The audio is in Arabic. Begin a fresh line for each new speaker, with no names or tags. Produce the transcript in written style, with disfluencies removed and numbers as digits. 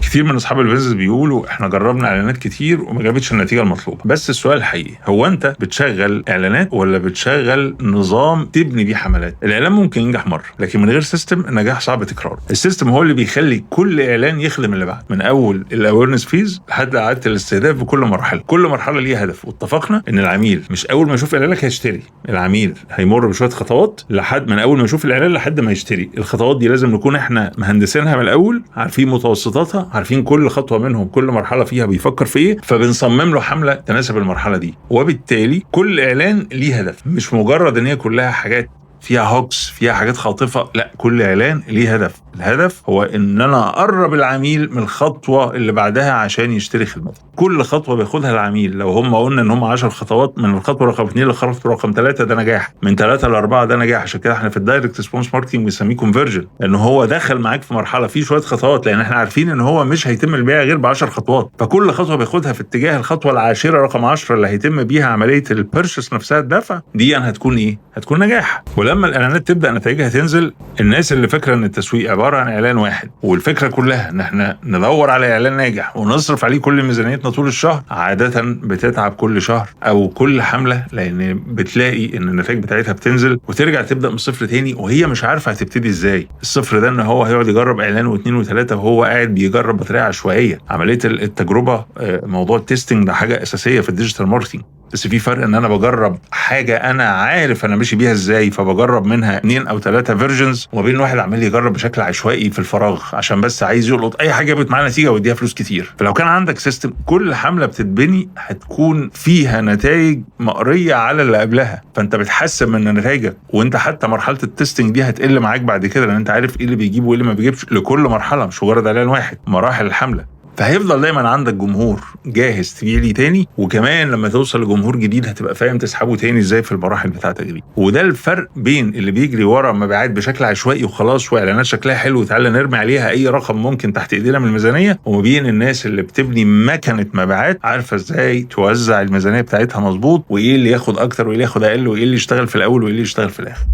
كتير من اصحاب البيزنس بيقولوا احنا جربنا اعلانات كتير وما جابتش النتيجه المطلوبه. بس السؤال الحقيقي هو انت بتشغل اعلانات ولا بتشغل نظام تبني بيه حملات؟ الاعلان ممكن ينجح مره، لكن من غير سيستم النجاح صعب تكراره. السيستم هو اللي بيخلي كل اعلان يخدم اللي بعد، من اول الاويرنس فيز لحد اعاده الاستهداف بكل مرحله. كل مرحله ليها هدف، واتفقنا ان العميل مش اول ما يشوف اعلانك هيشتري. العميل هيمر بشويه خطوات لحد من اول ما يشوف الاعلان لحد ما يشتري. الخطوات دي لازم نكون احنا مهندسينها من الاول، عارفين متوسطاتها، عارفين كل خطوه منهم كل مرحله فيها بيفكر في ايه، فبنصمم له حمله تناسب المرحله دي. وبالتالي كل اعلان ليه هدف، مش مجرد ان هي كلها حاجات فيها هوكس فيها حاجات خاطفه، لا، كل اعلان ليه هدف. الهدف هو ان انا اقرب العميل من الخطوه اللي بعدها عشان يشتري خدمتي. كل خطوه بياخدها العميل، لو هم قلنا ان هم 10 خطوات، من الخطوه رقم 2 للخطوه رقم 3 ده نجاح، من 3 ل 4 ده نجاح. عشان كده احنا في الدايركت ريسبونس ماركتنج بنسميه كونفرجن، لان هو دخل معاك في مرحله فيه شويه خطوات، لان احنا عارفين ان هو مش هيتم البيع غير ب10 خطوات. فكل خطوه بياخدها في اتجاه الخطوه العاشره رقم 10 اللي هيتم بيها عمليه البيرشيس نفسها، الدفع دي هتكون ايه؟ هتكون نجاح. ولما الاعلانات تبدا نتائجها تنزل، الناس اللي فاكره ان التسويق عباره عن اعلان واحد والفكره كلها ان احنا ندور على اعلان ناجح ونصرف عليه كل ميزانيتنا طول الشهر، عاده بتتعب كل شهر او كل حمله، لان بتلاقي ان النتائج بتاعتها بتنزل وترجع تبدا من الصفر تاني، وهي مش عارفه هتبتدي ازاي. الصفر ده ان هو هيقعد يجرب اعلان واثنين وثلاثه وهو قاعد بيجرب بطريقه عشوائيه. عمليه التجربه، موضوع التستنج ده حاجه اساسيه في الديجيتال ماركتنج. بس في فرق ان انا بجرب حاجه انا عارف انا ماشي بيها ازاي، فبجرب منها 2 أو 3 فيرجنز، وما بين واحد عمال يجرب بشكل عشوائي في الفراغ عشان بس عايز يلقط اي حاجه جابت معاه نتيجه ويديها فلوس كتير. فلو كان عندك سيستم، كل حمله بتتبني هتكون فيها نتائج مقريه على اللي قبلها، فانت بتحسن من نتائجك. وانت حتى مرحله التستنج دي هتقل معاك بعد كده، لان انت عارف ايه اللي بيجيب وايه اللي ما بيجيبش لكل مرحله، مش مجرد اعلان واحد، مراحل الحمله. فهيفضل دايما عندك جمهور جاهز تبيع لي تاني، وكمان لما توصل لجمهور جديد هتبقى فاهم تسحبه تاني ازاي في المراحل بتاعتك دي. وده الفرق بين اللي بيجري ورا مبيعات بشكل عشوائي وخلاص، واعلانات شكلها حلو وتعالى نرمي عليها اي رقم ممكن تحت ايدينا من الميزانيه، وما بين الناس اللي بتبني مكنه مبيعات عارفه ازاي توزع الميزانيه بتاعتها مظبوط، وايه اللي ياخد اكتر وايه اللي ياخد اقل، وايه اللي يشتغل في الاول وايه اللي يشتغل في الاخر.